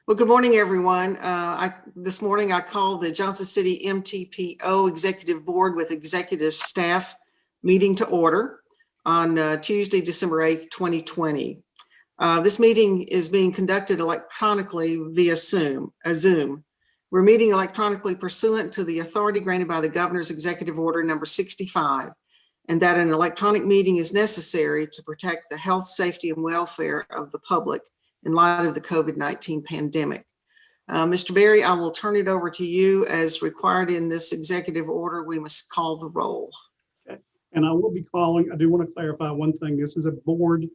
Well, good morning, everyone. This morning I called the Johnson City MTPO Executive Board with Executive Staff meeting to order on Tuesday, December 8th, 2020. This meeting is being conducted electronically via Zoom. We're meeting electronically pursuant to the authority granted by the Governor's Executive Order number 65, and that an electronic meeting is necessary to protect the health, safety, and welfare of the public in light of the COVID-19 pandemic. Mr. Berry, I will turn it over to you. As required in this executive order, we must call the roll. Okay. And I will be calling, I do want to clarify one thing. This is a board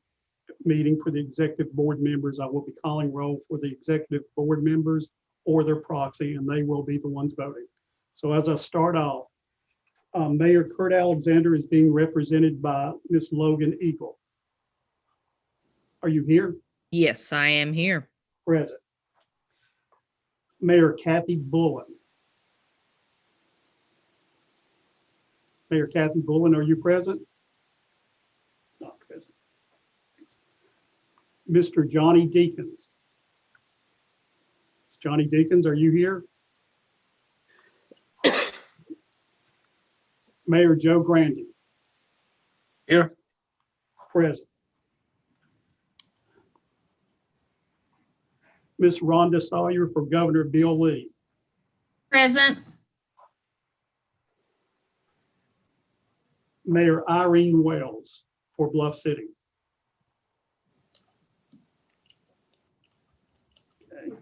meeting for the executive board members. I will be calling roll for the executive board members or their proxy, and they will be the ones voting. So as I start off, Mayor Kurt Alexander is being represented by Ms. Logan Eagle. Are you here? Yes, I am here. Present. Mayor Kathy Bullen. Mayor Kathy Bullen, are you present? Not present. Mr. Johnny Deacons. Johnny Deacons, are you here? Mayor Joe Grandy. Here. Present. Ms. Rhonda Sawyer for Governor Bill Lee. Present. Mayor Irene Wells for Bluff City. Okay.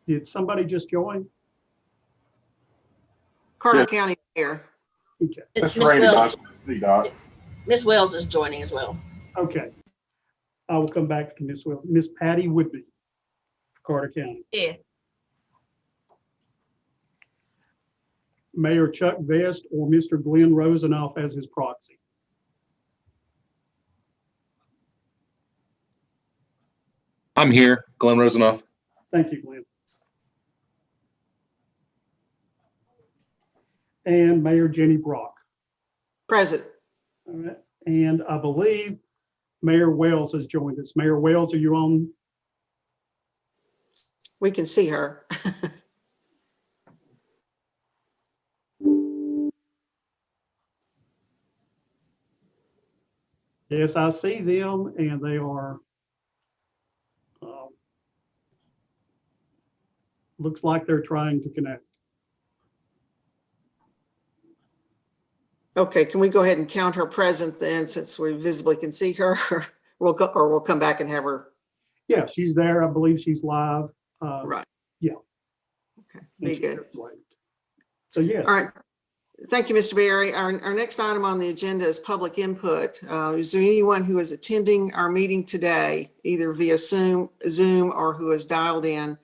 Did somebody just join? Carter County Mayor. Okay. That's Ms. Randy Wells. Dot. Ms. Wells is joining as well. Okay. I will come back to Ms. Wells. Ms. Patty Woodby, Carter County. Yes. Mayor Chuck Vest or Mr. Glenn Rosenoff as his proxy. I'm here, Glenn Rosenoff. Thank you, Glenn. And Mayor Jenny Brock. Present. All right. And I believe Mayor Wells has joined us. Mayor Wells, are you on? We can see her. Yes, I see them, and they are, looks like they're trying to connect. Okay, can we go ahead and count her present then, since we visibly can see her? We'll come back and have her. Yeah, she's there. I believe she's live. Right. Yeah. Okay, and be she's good. there waved. So yes. All right. Thank you, Mr. Berry. Our next item on the agenda is public input. Is there anyone who is attending our meeting today, either via Zoom or who has dialed in,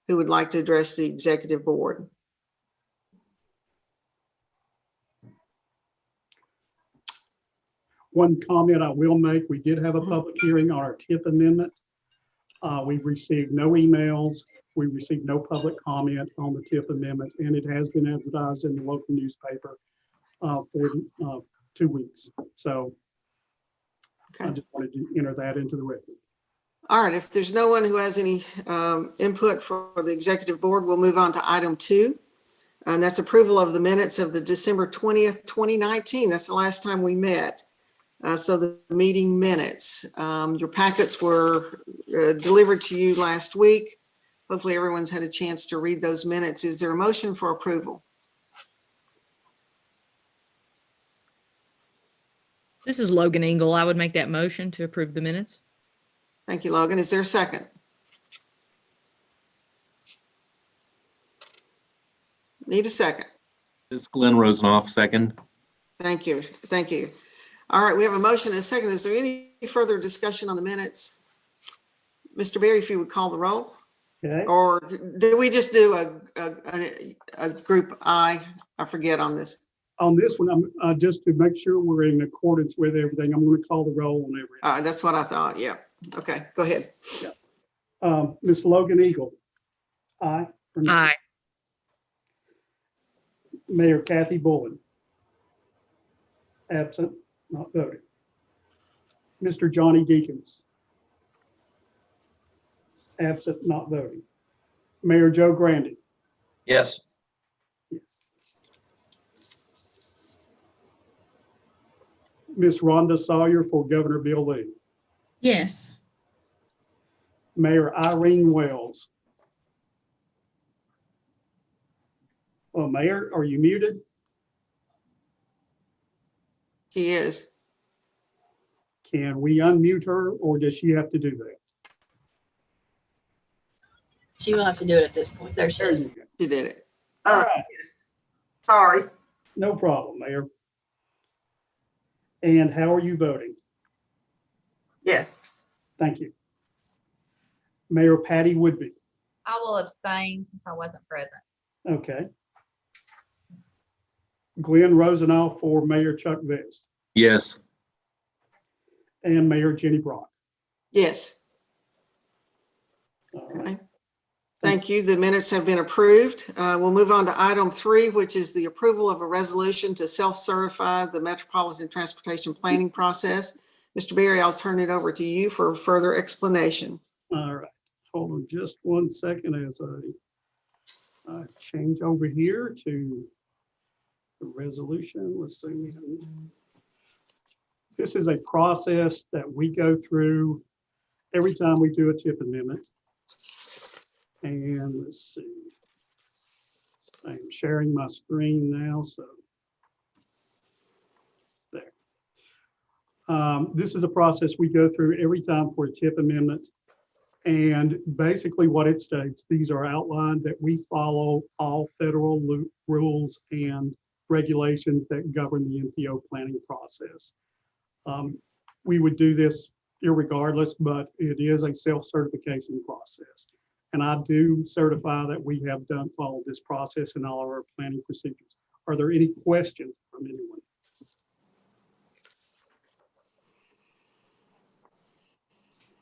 who would like to address the executive board? One comment I will make, we did have a public hearing on our TIP amendment. We've received no emails. We received no public comment on the TIP amendment, and it has been advertised in the local newspaper for 2 weeks. So Okay. I just wanted to enter that into the record. All right, if there's no one who has any input for the executive board, we'll move on to item 2. And that's approval of the minutes of the December 20th, 2019. That's the last time we met. So the meeting minutes, your packets were delivered to you last week. Hopefully everyone's had a chance to read those minutes. Is there a motion for approval? This is Logan Engel. I would make that motion to approve the minutes. Thank you, Logan. Is there a second? Need a second. This is Glenn Rosenoff, second. Thank you. Thank you. All right, we have a motion and a second. Is there any further discussion on the minutes? Mr. Berry, if you would call the roll. Okay. Or do we just do a group I forget on this. On this one, I'm just to make sure we're in accordance with everything, I'm going to call the roll on everything. That's what I thought. Yeah. Okay, go ahead. Ms. Logan Eagle. Aye. or no? Aye. Mayor Kathy Bullen. Absent, not voting. Mr. Johnny Deacons. Absent, not voting. Mayor Joe Grandy. Yes. Miss Rhonda Sawyer for Governor Bill Lee. Yes. Mayor Irene Wells. Oh, Mayor, are you muted? He is. Can we unmute her, or does she have to do that? She will have to do it at this point. There she There is. you go. She did it. All right, Yes. Sorry. no problem, Mayor. And how are you voting? Yes. Thank you. Mayor Patty Woodby. I will abstain since I wasn't present. Okay. Glenn Rosenau for Mayor Chuck Vest Yes. and Mayor Jenny Brock. Yes. All right. Okay. Thank you. The minutes have been approved. We'll move on to item 3, which is the approval of a resolution to self-certify the Metropolitan Transportation Planning process. Mr. Berry, I'll turn it over to you for further explanation. All right, hold on just 1 second as I change over here to the resolution. Let's see. This is a process that we go through every time we do a TIP amendment. And let's see. I am sharing my screen now, so. There. This is a process we go through every time for a TIP amendment. And basically what it states, these are outlined that we follow all federal rules and regulations that govern the MTPO planning process. We would do this irregardless, but it is a self-certification process. And I do certify that we have followed this process in all of our planning procedures. Are there any questions from anyone?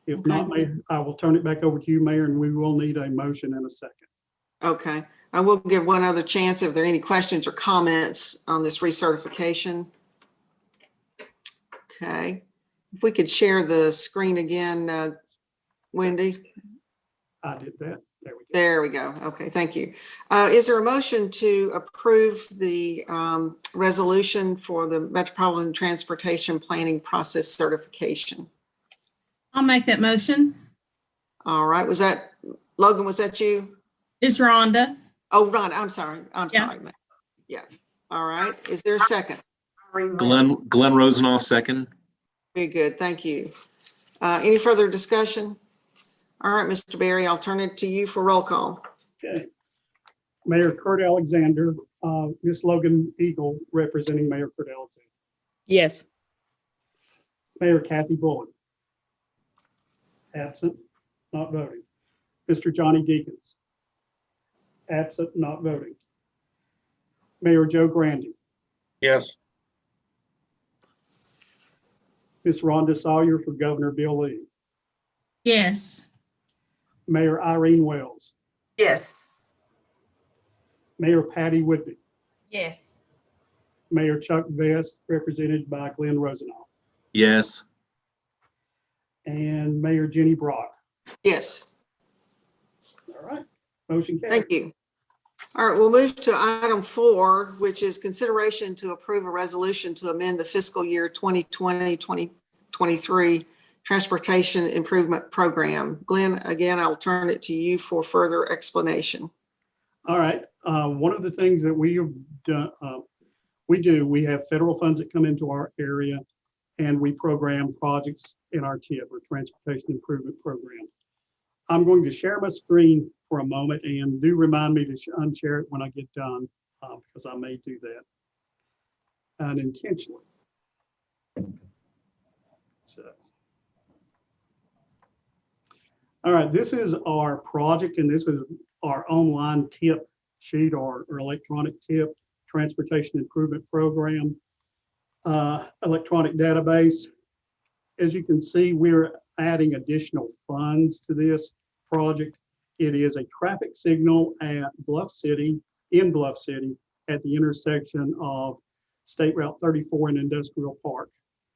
If not, Mayor, I will turn it back over to you, Mayor, and we will need a motion in a second. Okay. I will give one other chance if there are any questions or comments on this recertification. Okay. If we could share the screen again, Wendy. I did that. There we go. There we go. Okay, thank you. Is there a motion to approve the resolution for the Metropolitan Transportation Planning Process certification? I'll make that motion. All right, was that, Logan, was that you? It's Rhonda. Oh, Ron, I'm sorry. I'm Yeah. sorry. Yeah. All right. Is there a second? Glenn Rosenoff, second. Very good. Thank you. Any further discussion? All right, Mr. Berry, I'll turn it to you for roll call. Okay. Mayor Kurt Alexander, Ms. Logan Eagle representing Mayor Kurt Alexander. Yes. Mayor Kathy Bullock. Absent, not voting. Mr. Johnny Deacons. Absent, not voting. Mayor Joe Grandy. Yes. Ms. Rhonda Sawyer for Governor Bill Lee. Yes. Mayor Irene Wells. Yes. Mayor Patty Woodby. Yes. Mayor Chuck Vest, represented by Glenn Rosenau. Yes. And Mayor Jenny Brock. Yes. All right, motion carried. Thank you. All right, we'll move to item 4, which is consideration to approve a resolution to amend the fiscal year 2020-2023 Transportation Improvement Program. Glenn, again, I'll turn it to you for further explanation. All right, one of the things that we have done, we have federal funds that come into our area and we program projects in our TIP, or Transportation Improvement Program. I'm going to share my screen for a moment, and do remind me to unshare it when I get done, because I may do that unintentionally. So, all right, this is our project, and this is our online TIP sheet, or electronic TIP, Transportation Improvement Program, electronic database. As you can see, we're adding additional funds to this project. It is a traffic signal at Bluff City, in Bluff City, at the intersection of State Route 34 and Industrial Park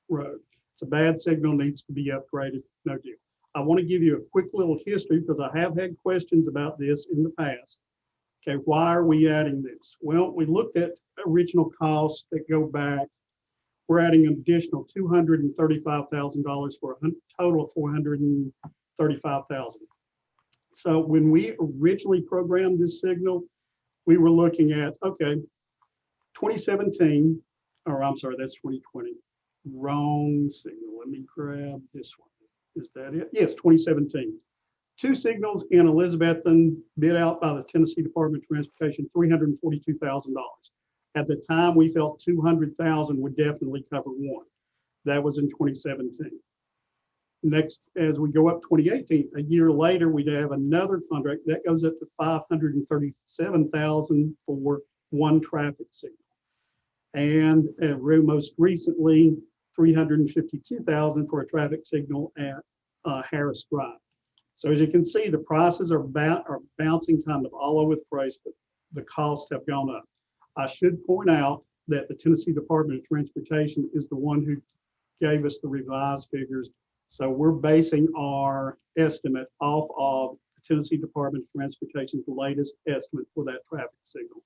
Road. It's a bad signal, needs to be upgraded, no deal. I want to give you a quick little history because I have had questions about this in the past. Okay, why are we adding this? Well, we looked at original costs that go back. We're adding an additional $235,000 for a total of $435,000. So when we originally programmed this signal, we were looking at, okay, 2017, or I'm sorry, that's 2020. Wrong signal. Let me grab this one. Is that it? Yes, 2017. 2 signals in Elizabethton bid out by the Tennessee Department of Transportation, $342,000. At the time, we felt 200,000 would definitely cover one. That was in 2017. Next, as we go up 2018, a year later, we'd have another contract that goes up to 537,000 for one traffic signal. And most recently, 352,000 for a traffic signal at Harris Drive. So as you can see, the prices are bouncing kind of all over the place, but the costs have gone up. I should point out that the Tennessee Department of Transportation is the one who gave us the revised figures. So we're basing our estimate off of the Tennessee Department of Transportation's latest estimate for that traffic signal.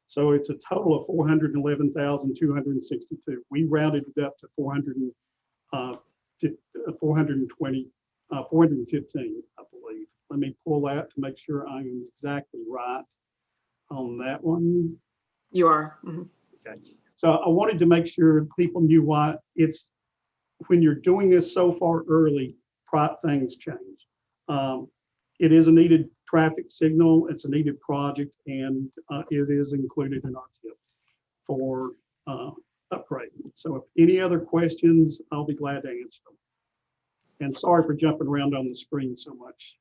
So it's a total of 411,262. We rounded it up to 415, I believe. Let me pull that to make sure I'm exactly right on that one. You are. Mhm. Okay. So I wanted to make sure people knew why it's, when you're doing this so far early, things change. It is a needed traffic signal. It's a needed project, and it is included in our tip for upgrading. So if any other questions, I'll be glad to answer them. And sorry for jumping around on the screen so much.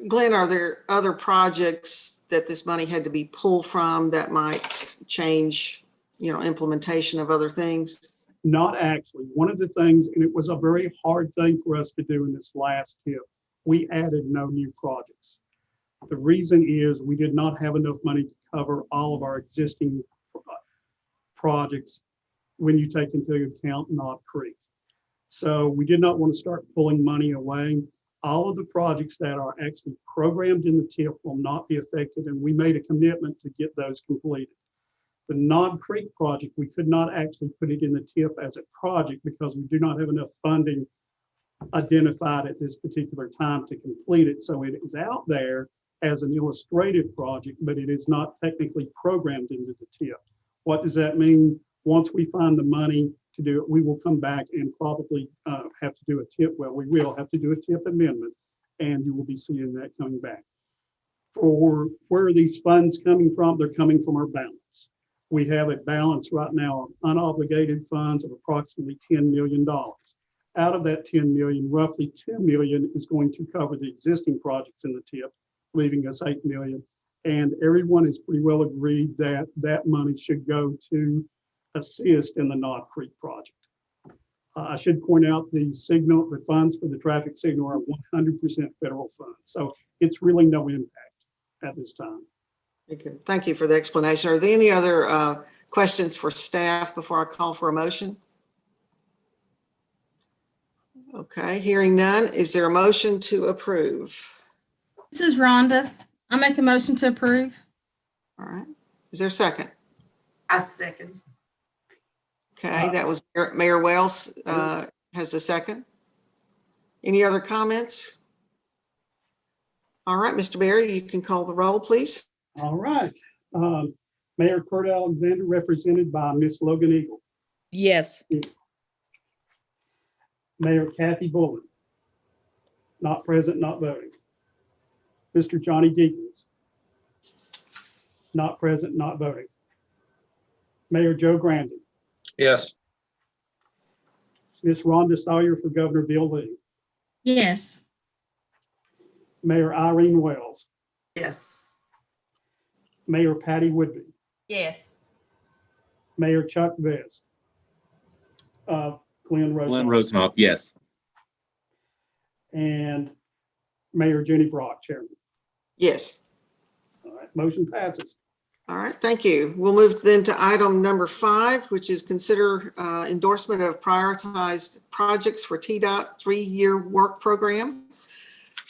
Glenn, are there other projects that this money had to be pulled from that might change, implementation of other things? Not actually. One of the things, and it was a very hard thing for us to do in this last tip, we added no new projects. The reason is we did not have enough money to cover all of our existing projects when you take into account Knob Creek. So we did not want to start pulling money away. All of the projects that are actually programmed in the TIP will not be affected, and we made a commitment to get those completed. The Knob Creek project, we could not actually put it in the TIP as a project because we do not have enough funding identified at this particular time to complete it. So it is out there as an illustrative project, but it is not technically programmed into the TIP. What does that mean? Once we find the money to do it, we will come back and probably have to do a TIP. Well, we will have to do a TIP amendment, and you will be seeing that coming back. For where are these funds coming from? They're coming from our balance. We have a balance right now of unobligated funds of approximately $10 million. Out of that 10 million, roughly 2 million is going to cover the existing projects in the TIP, leaving us 8 million. And everyone has pretty well agreed that that money should go to assist in the Knob Creek project. I should point out the funds for the traffic signal are 100% federal funds. So it's really no impact at this time. Thank you for the explanation. Are there any other questions for staff before I call for a motion? Okay, hearing none. Is there a motion to approve? This is Rhonda. I make a motion to approve. All right. Is there a second? I second. Okay, that was Mayor Wells has the second. Any other comments? All right, Mr. Berry, you can call the roll, please. All right. Mayor Kurt Alexander, represented by Miss Logan Eagle. Yes. Mayor Kathy Bullen, not present, not voting. Mr. Johnny Deakins, not present, not voting. Mayor Joe Grandin. Yes. Miss Rhonda Sawyer for Governor Bill Lee. Yes. Mayor Irene Wells. Yes. Mayor Patty Woodby. Yes. Mayor Chuck Vest. Glenn Rosenoff, yes. And Mayor Jenny Brock, Chairman. Yes. All right, motion passes. All right, thank you. We'll move then to item number 5, which is consider endorsement of prioritized projects for TDOT 3-year work program.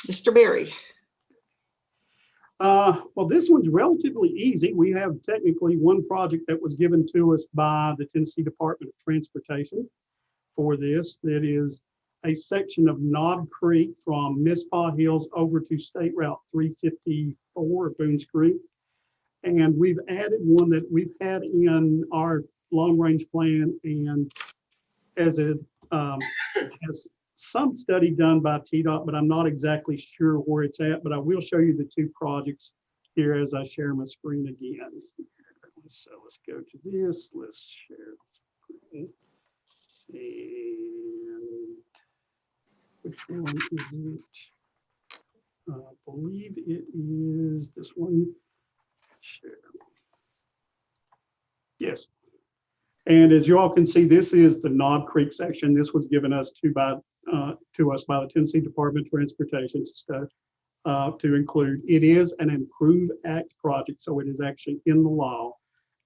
Mr. Berry. Well, this one's relatively easy. We have technically one project that was given to us by the Tennessee Department of Transportation for this. That is a section of Knob Creek from Mispaw Hills over to State Route 354, Boones Creek. And we've added one that we've had in our long-range plan, and as it has some study done by TDOT, but I'm not exactly sure where it's at, but I will show you the 2 projects here as I share my screen again. So let's go to this, let's share the screen. And which one is it? I believe it is this one. Share. Yes. And as you all can see, this is the Knob Creek section. This was given us to us by the Tennessee Department of Transportation to include. It is an Improve Act project, so it is actually in the law.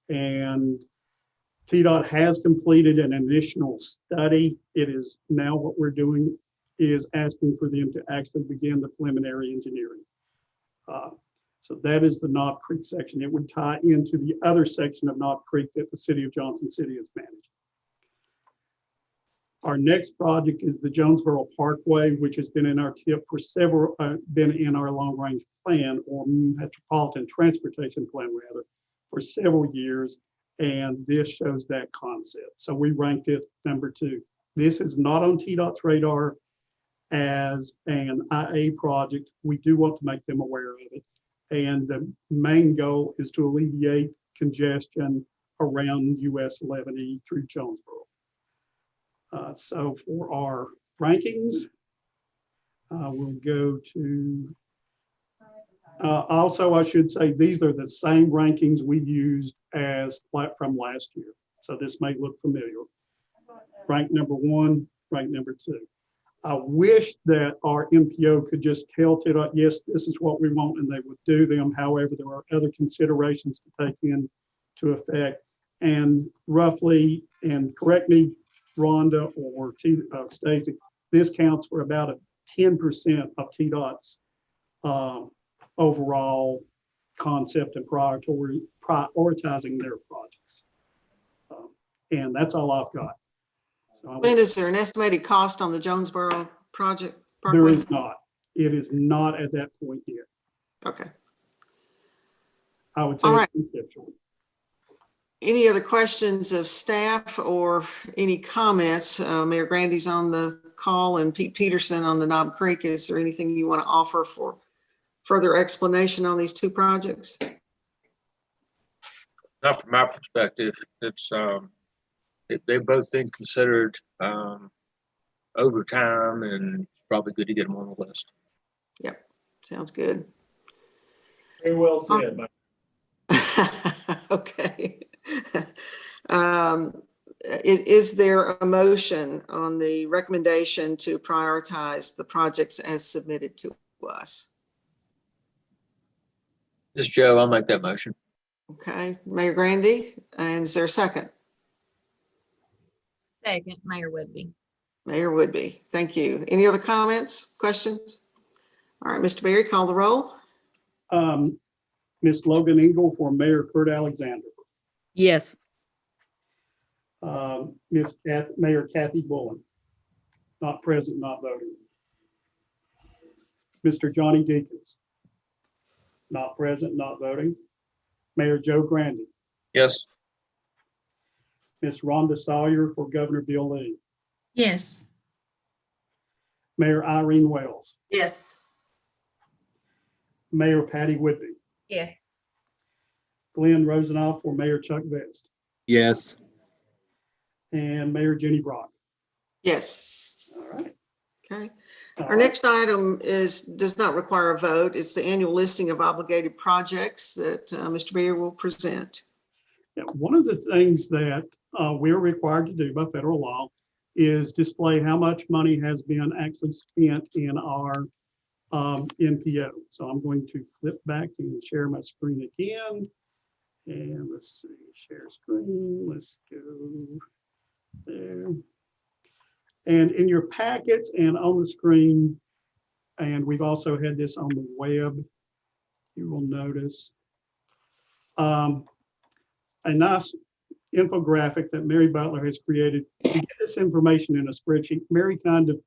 And TDOT has completed an additional study. It is now what we're doing is asking for them to actually begin the preliminary engineering. So that is the Knob Creek section. It would tie into the other section of Knob Creek that the city of Johnson City has managed. Our next project is the Jonesboro Parkway, which has been in our TIP for been in our long range plan, or metropolitan transportation plan rather, for several years. And this shows that concept. So we ranked it number 2. This is not on TDOT's radar as an IA project. We do want to make them aware of it. And the main goal is to alleviate congestion around US 11E through Jonesboro. So for our rankings, we'll go to, also I should say, these are the same rankings we used as from last year. So this may look familiar. Rank number 1, rank number 2. I wish that our MPO could just tell TDOT, yes, this is what we want, and they would do them. However, there are other considerations to take into effect. And roughly, and correct me, Rhonda or Stacy, this counts for about a 10% of TDOT's overall concept and prioritizing their projects. And that's all I've got. So Lynn, is there an estimated cost on the Jonesboro project? there Parkway? is not. It is not at that point yet. Okay. I would say All right. conceptually. Any other questions of staff or any comments? Mayor Grandy's on the call and Pete Peterson on the Knob Creek. Is there anything you want to offer for further explanation on these 2 projects? Not from my perspective. It's they've both been considered over time, and it's probably good to get them on the list. Yep, sounds good. Very well said. Okay. Is there a motion on the recommendation to prioritize the projects as submitted to us? This is Joe. I'll make that motion. Okay, Mayor Grandy, and is there a second? Second, Mayor Woodby. Mayor Woodby, thank you. Any other comments, questions? All right, Mr. Berry, call the roll. Ms. Logan Engel for Mayor Kurt Alexander. Yes. Mayor Kathy Bullen. Not present, not voting. Mr. Johnny Deacons. Not present, not voting. Mayor Joe Grandy. Yes. Ms. Rhonda Sawyer for Governor Bill Lee. Yes. Mayor Irene Wells. Yes. Mayor Patty Whitby. Yes. Glenn Rosenoff for Mayor Chuck Vest. Yes. And Mayor Jenny Brock. Yes. All right. Okay. All Our right. next item does not require a vote. It's the annual listing of obligated projects that Mr. Berry will present. Yeah, one of the things that we're required to do by federal law is display how much money has been actually spent in our MPO. So I'm going to flip back and share my screen again. And let's see, share screen, let's go there. And in your packets and on the screen, and we've also had this on the web, you will notice a nice infographic that Mary Butler has created to get this information in a spreadsheet. Mary kind of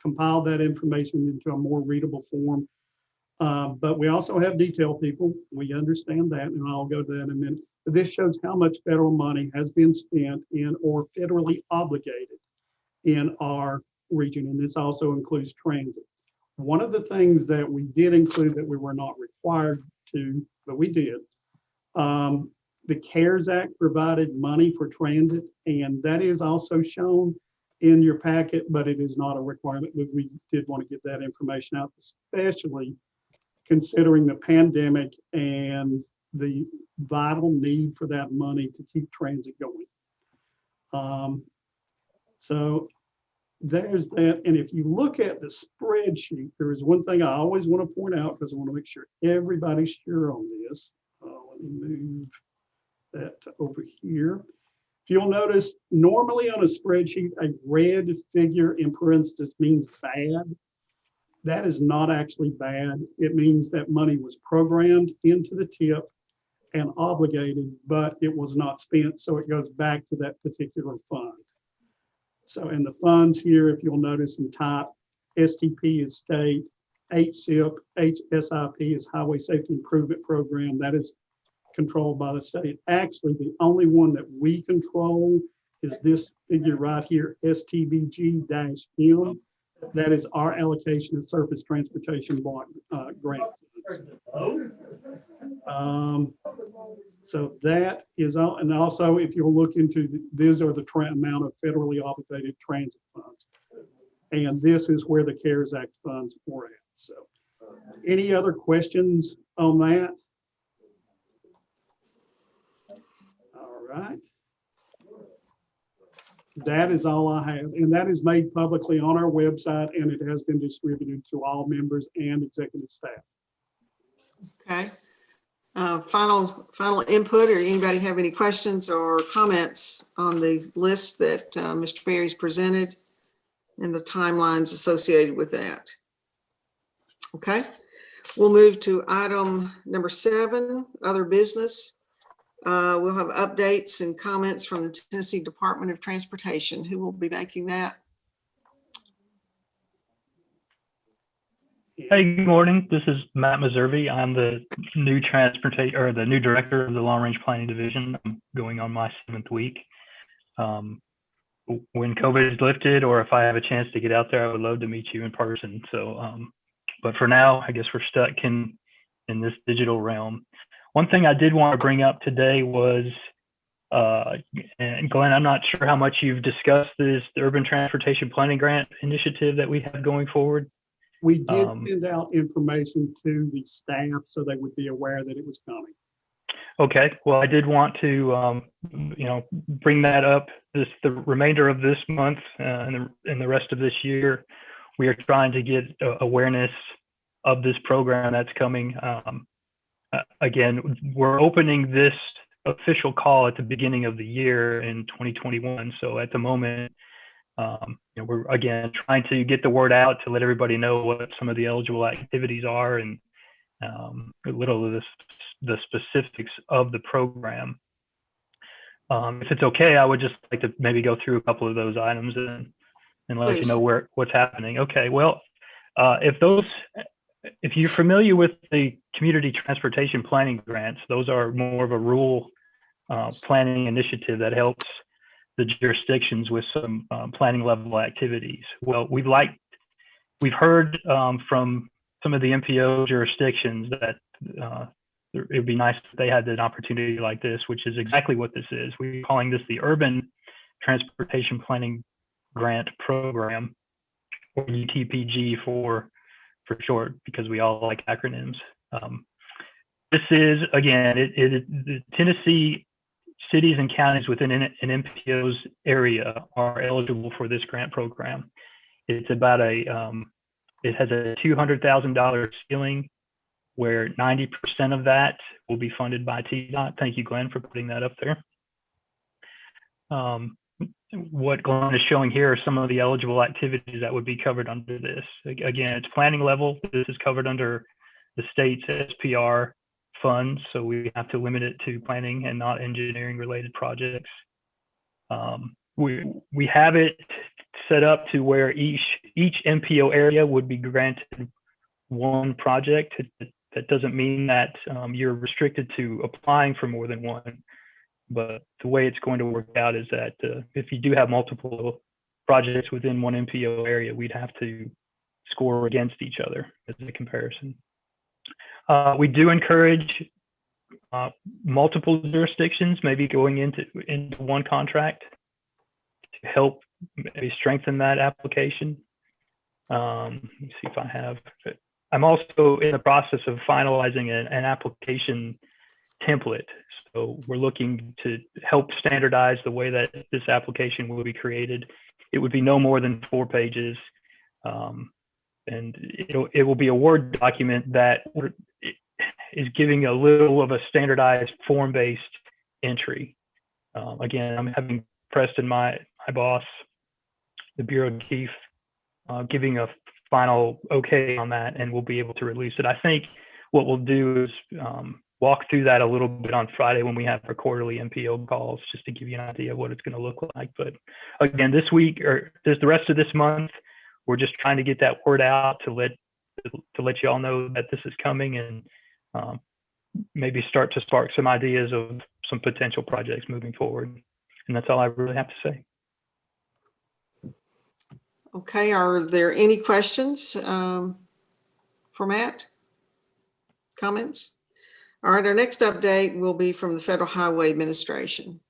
compiled that information into a more readable form. But we also have detail people. We understand that, and I'll go to that in a minute. But this shows how much federal money has been spent in or federally obligated in our region, and this also includes transit. One of the things that we did include that we were not required to, but we did, the CARES Act provided money for transit, and that is also shown in your packet, but it is not a requirement. But we did want to get that information out, especially considering the pandemic and the vital need for that money to keep transit going. So there's that. And if you look at the spreadsheet, there is one thing I always want to point out because I want to make sure everybody's sure on this. Let me move that to over here. If you'll notice, normally on a spreadsheet, a red figure in parentheses means bad. That is not actually bad. It means that money was programmed into the tip and obligated, but it was not spent, so it goes back to that particular fund. So in the funds here, if you'll notice in type, STP is state, HSIP, HSIP is Highway Safety Improvement Program. That is controlled by the state. Actually, the only one that we control is this figure right here, STBG-M. That is our allocation of surface transportation block grant. So that is all, and also if you'll look into, these are the amount of federally obligated transit funds. And this is where the CARES Act funds were at. So any other questions on that? All right. That is all I have. And that is made publicly on our website, and it has been distributed to all members and executive staff. Okay. Final input, or anybody have any questions or comments on the list that Mr. Perry's presented and the timelines associated with that? Okay, we'll move to item number 7, other business. We'll have updates and comments from the Tennessee Department of Transportation. Who will be making that? Hey, good morning. This is Matt Meservey. I'm the new the new director of the Long Range Planning Division. I'm going on my 7th week. When COVID is lifted, or if I have a chance to get out there, I would love to meet you in person. So, but for now, I guess we're stuck in this digital realm. One thing I did want to bring up today was, and Glenn, I'm not sure how much you've discussed the Urban Transportation Planning Grant initiative that we have going forward. We did send out information to the staff so they would be aware that it was coming. Okay, well, I did want to, bring that up the remainder of this month and the rest of this year. We are trying to get awareness of this program that's coming. Again, we're opening this official call at the beginning of the year in 2021. So at the moment, we're again trying to get the word out to let everybody know what some of the eligible activities are and a little of the specifics of the program. If it's okay, I would just like to maybe go through a couple of those items and let you know what's happening. Okay, well, if you're familiar with the community transportation planning grants, those are more of a rural planning initiative that helps the jurisdictions with some planning level activities. Well, we've heard from some of the MTPO jurisdictions that it would be nice if they had an opportunity like this, which is exactly what this is. We're calling this the Urban Transportation Planning Grant Program, or UTPG for short, because we all like acronyms. This is, again, the Tennessee cities and counties within an MTPO's area are eligible for this grant program. It's about it has a $200,000 ceiling where 90% of that will be funded by TDOT. Thank you, Glenn, for putting that up there. What Glenn is showing here are some of the eligible activities that would be covered under this. Again, it's planning level. This is covered under the state's SPR funds, so we have to limit it to planning and not engineering related projects. We have it set up to where each MPO area would be granted one project. That doesn't mean that you're restricted to applying for more than one, but the way it's going to work out is that if you do have multiple projects within one MPO area, we'd have to score against each other as a comparison. We do encourage multiple jurisdictions, maybe going into one contract to help maybe strengthen that application. Let me see if I have it. I'm also in the process of finalizing an application template. So we're looking to help standardize the way that this application will be created. It would be no more than 4 pages. And it will be a Word document that is giving a little of a standardized form-based entry. Again, I'm having Preston, my boss, the bureau chief, giving a final okay on that, and we'll be able to release it. I think what we'll do is walk through that a little bit on Friday when we have our quarterly MPO calls, just to give you an idea of what it's going to look like. But again, this week or there's the rest of this month, we're just trying to get that word out to let you all know that this is coming, and maybe start to spark some ideas of some potential projects moving forward. And that's all I really have to say. Okay, are there any questions for Matt? Comments? All right, our next update will be from the Federal Highway Administration.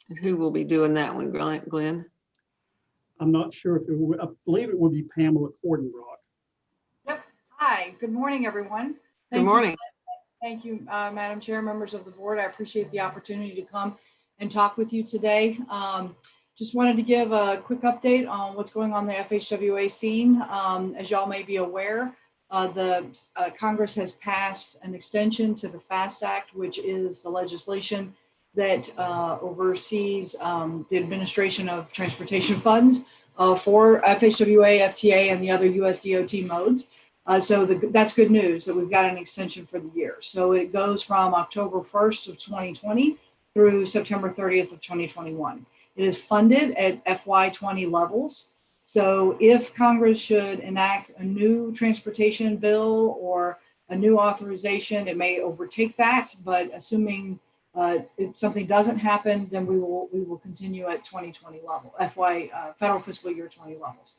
And who will be doing that one, Glenn? I'm not sure if it will, I believe it would be Pamela Cordenbrock. Yep. Hi, good morning, everyone. Good morning. Thank you, Madam Chair, members of the board. I appreciate the opportunity to come and talk with you today. Just wanted to give a quick update on what's going on in the FHWA scene. As y'all may be aware, the Congress has passed an extension to the FAST Act, which is the legislation that oversees the administration of transportation funds for FHWA, FTA, and the other US DOT modes. So that's good news that we've got an extension for the year. So it goes from October 1st of 2020 through September 30th of 2021. It is funded at FY20 levels. So if Congress should enact a new transportation bill or a new authorization, it may overtake that, but assuming if something doesn't happen, then we will continue at 2020 level, federal fiscal year 20 levels.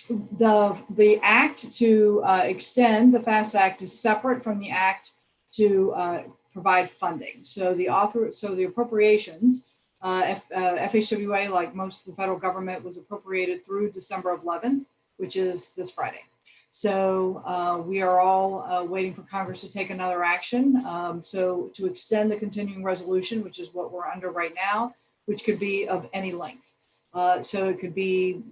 The act to extend the FAST Act is separate from the act to provide funding. So the appropriations, FHWA, like most of the federal government, was appropriated through December 11th, which is this Friday. So we are all waiting for Congress to take another action. So to extend the continuing resolution, which is what we're under right now, which could be of any length. So it could be,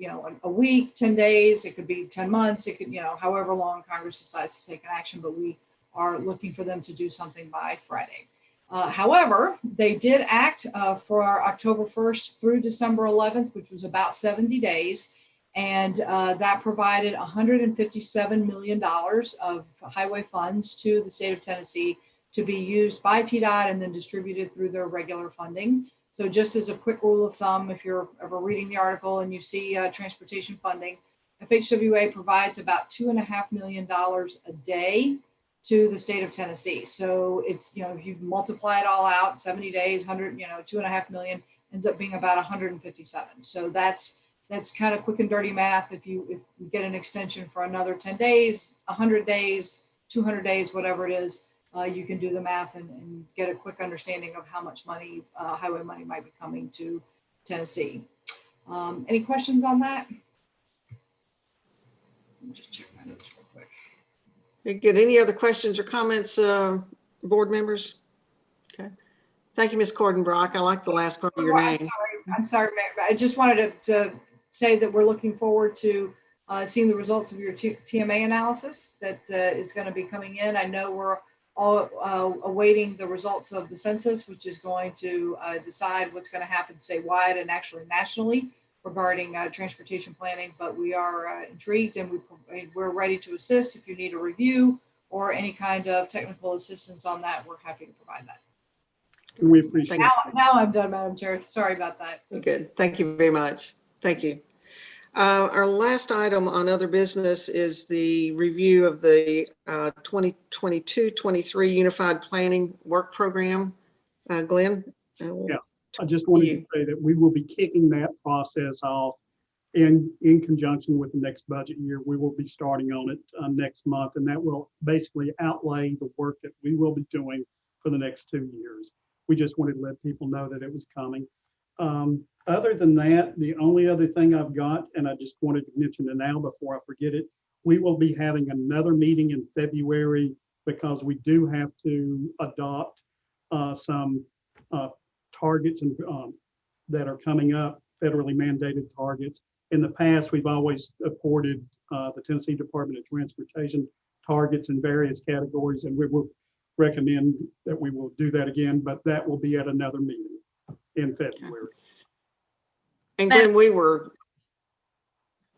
a week, 10 days, it could be 10 months, it could, however long Congress decides to take an action, but we are looking for them to do something by Friday. However, they did act for October 1st through December 11th, which was about 70 days. And that provided $157 million of highway funds to the state of Tennessee to be used by TDOT and then distributed through their regular funding. So just as a quick rule of thumb, if you're ever reading the article and you see transportation funding, FHWA provides about $2.5 million a day to the state of Tennessee. So it's, if you multiply it all out, 70 days, 2.5 million ends up being about 157. So that's kind of quick and dirty math. If you get an extension for another 10 days, 100 days, 200 days, whatever it is, you can do the math and get a quick understanding of how much money, highway money might be coming to Tennessee. Any questions on that? Let me just check my notes real quick. Good. Any other questions or comments, board members? Okay. Thank you, Ms. Cordenbrock. I like the last part of your name. I'm sorry, Mayor. I just wanted to say that we're looking forward to seeing the results of your TMA analysis that is going to be coming in. I know we're all awaiting the results of the census, which is going to decide what's going to happen statewide and actually nationally regarding transportation planning. But we are intrigued, and we're ready to assist. If you need a review or any kind of technical assistance on that, we're happy to provide that. We appreciate it. Now I'm done, Madam Chair. Sorry about that. Good. Thank you very much. Thank you. Our last item on other business is the review of the 2022-23 Unified Planning Work Program. Glenn? I just wanted to say that we will be kicking that process off in conjunction with the next budget year. We will be starting on it next month, and that will basically outlay the work that we will be doing for the next 2 years. We just wanted to let people know that it was coming. Other than that, the only other thing I've got, and I just wanted to mention it now before I forget it, we will be having another meeting in February because we do have to adopt some targets and that are coming up, federally mandated targets. In the past, we've always supported the Tennessee Department of Transportation targets in various categories, and we will recommend that we will do that again, but that will be at another meeting in February. And Glenn, we were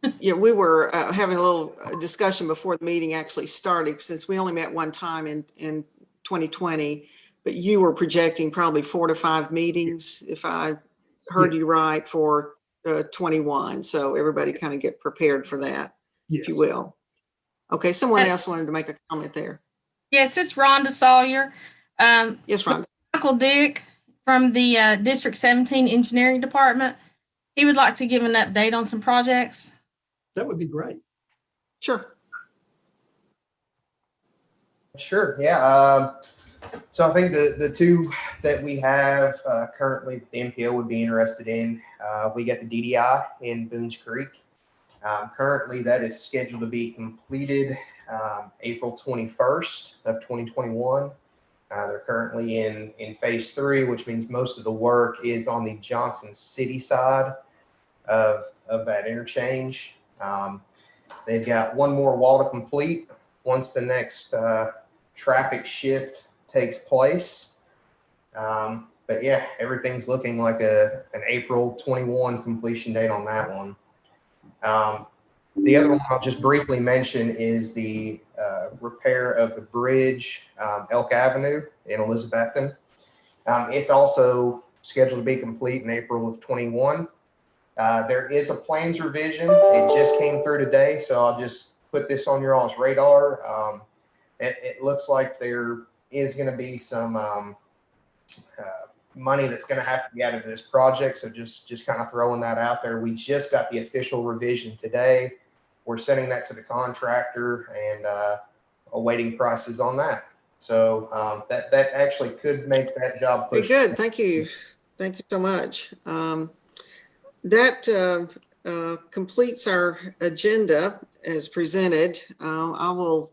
having a little discussion before the meeting actually started, since we only met one time in 2020, but you were projecting probably 4 to 5 meetings, if I heard you right, for 21. So everybody kind of get prepared for that, if you will. Okay, someone else wanted to make a comment there. Yes, it's Rhonda Sawyer. Yes, Rhonda. Michael Dick from the District 17 Engineering Department. He would like to give an update on some projects. That would be great. Sure. Sure, yeah. So I think the two that we have currently, the MTPO would be interested in, we got the DDI in Boones Creek. Currently, that is scheduled to be completed April 21st of 2021. They're currently in phase 3, which means most of the work is on the Johnson City side of that interchange. They've got one more wall to complete once the next traffic shift takes place. But yeah, everything's looking like an April 21 completion date on that one. The other one I'll just briefly mention is the repair of the bridge, Elk Avenue in Elizabethton. It's also scheduled to be complete in April of 21. There is a plans revision. It just came through today, so I'll just put this on your all's radar. It looks like there is going to be some money that's going to have to be added to this project. So just kind of throwing that out there. We just got the official revision today. We're sending that to the contractor and awaiting prices on that. So that actually could make that job push. Good. Thank you. Thank you so much. That completes our agenda as presented. I will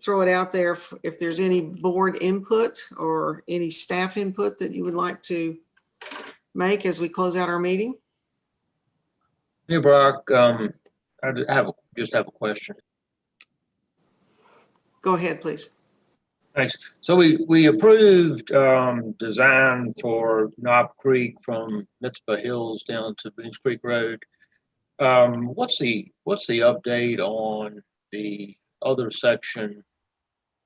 throw it out there if there's any board input or any staff input that you would like to make as we close out our meeting. Hey, Brock, I just have a question. Go ahead, please. Thanks. So we approved design for Knob Creek from MTPO Hills down to Boones Creek Road. What's the update on the other section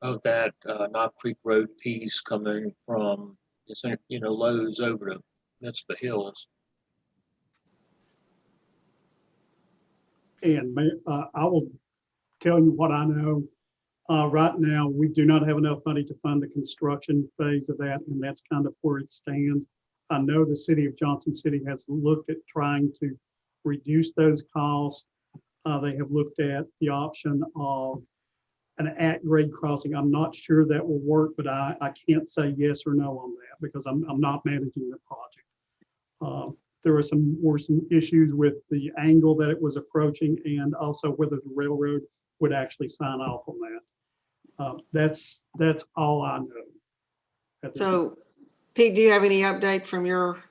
of that Knob Creek Road piece coming from Lowe's over to MTPO Hills? And I will tell you what I know. Right now, we do not have enough money to fund the construction phase of that, and that's kind of where it stands. I know the city of Johnson City has looked at trying to reduce those costs. They have looked at the option of an at-grade crossing. I'm not sure that will work, but I can't say yes or no on that because I'm not managing the project. There were some issues with the angle that it was approaching and also whether the railroad would actually sign off on that. That's all I know. So, Pete, do you have any update from your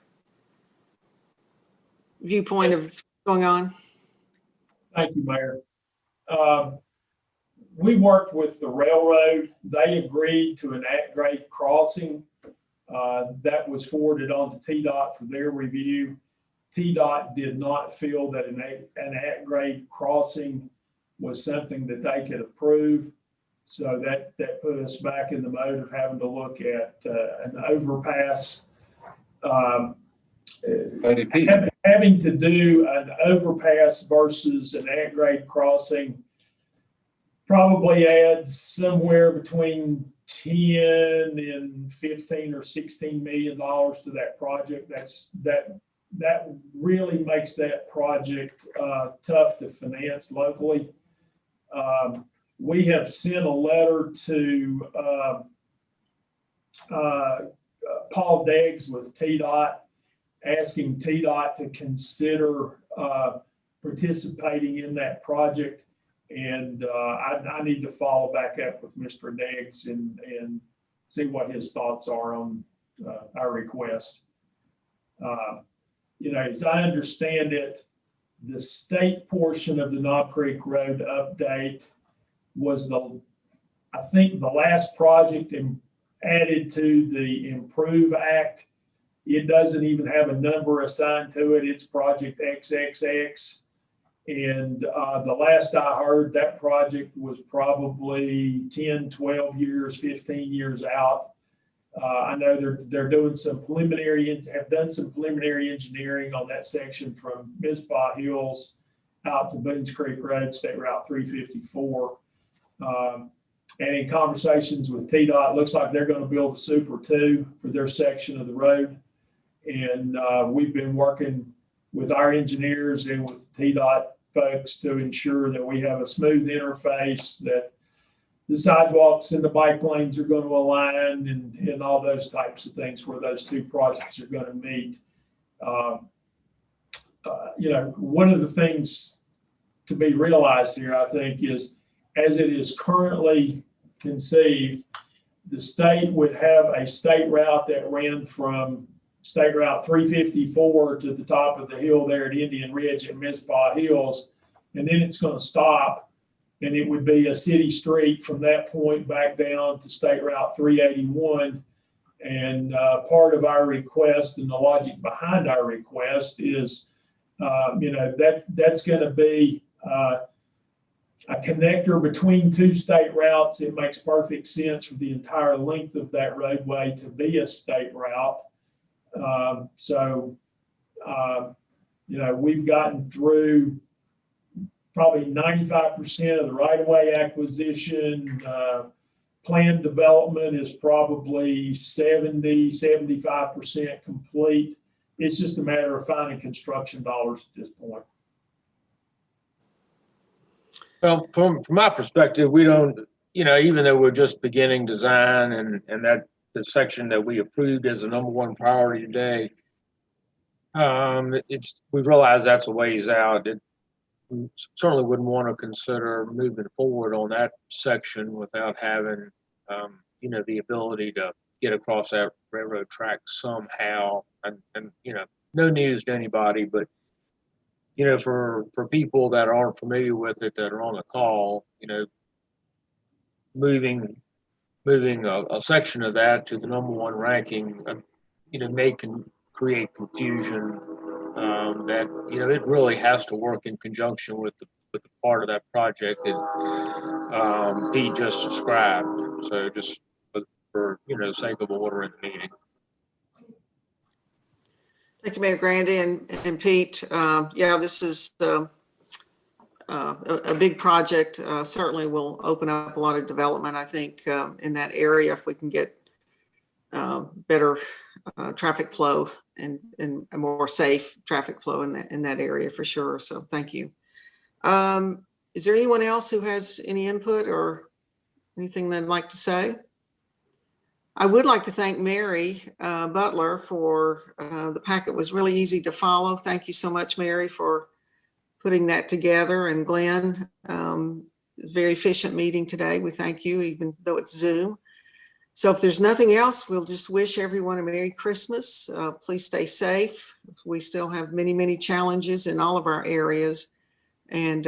viewpoint of what's going on? Thank you, Mayor. We worked with the railroad. They agreed to an at-grade crossing. That was forwarded on to TDOT for their review. TDOT did not feel that an at-grade crossing was something that they could approve. So that put us back in the mode of having to look at an overpass. Having to do an overpass versus an at-grade crossing probably adds somewhere between 10 and 15 or 16 million dollars to that project. That really makes that project tough to finance locally. We have sent a letter to Paul Deggs with TDOT, asking TDOT to consider participating in that project. And I need to follow back up with Mr. Deggs and see what his thoughts are on our request. As I understand it, the state portion of the Knob Creek Road update was I think the last project added to the Improve Act. It doesn't even have a number assigned to it. It's Project XXX. And the last I heard, that project was probably 10, 12 years, 15 years out. I know they're doing some have done some preliminary engineering on that section from Mizpah Hills out to Boones Creek Road, State Route 354. And in conversations with TDOT, it looks like they're going to build a Super 2 for their section of the road. And we've been working with our engineers and with TDOT folks to ensure that we have a smooth interface, that the sidewalks and the bike lanes are going to align, and all those types of things where those two projects are going to meet. One of the things to be realized here, I think, is as it is currently conceived, the state would have a state route that ran from State Route 354 to the top of the hill there at Indian Ridge and Mizpah Hills, and then it's going to stop, and it would be a city street from that point back down to State Route 381. And part of our request and the logic behind our request is, that's going to be a connector between two state routes. It makes perfect sense for the entire length of that roadway to be a state route. We've gotten through probably 95% of the right-of-way acquisition. Planned development is probably 75% complete. It's just a matter of finding construction dollars at this point. Well, from my perspective, we don't, even though we're just beginning design and that the section that we approved as the #1 priority today, we realize that's a ways out. We certainly wouldn't want to consider moving forward on that section without having, the ability to get across that railroad track somehow. And no news to anybody, but for people that aren't familiar with it, that are on the call, moving a section of that to the #1 ranking, may create confusion. That it really has to work in conjunction with the part of that project that he just described. So just for sake of order in the meeting. Thank you, Mayor Grandy and Pete. This is a big project. Certainly will open up a lot of development, I think, in that area if we can get better traffic flow and a more safe traffic flow in that area for sure. So thank you. Is there anyone else who has any input or anything they'd like to say? I would like to thank Mary Butler for the packet. Was really easy to follow. Thank you so much, Mary, for putting that together. And Glenn, very efficient meeting today. We thank you, even though it's Zoom. So if there's nothing else, we'll just wish everyone a Merry Christmas. Please stay safe. We still have many, many challenges in all of our areas. And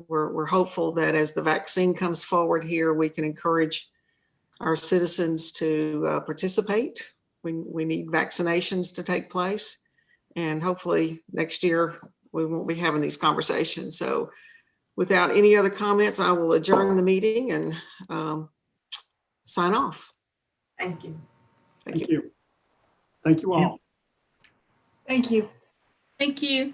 we're hopeful that as the vaccine comes forward here, we can encourage our citizens to participate. We need vaccinations to take place. And hopefully next year, we won't be having these conversations. So without any other comments, I will adjourn the meeting and sign off. Thank you. Thank you. Thank you all. Thank you. Thank you.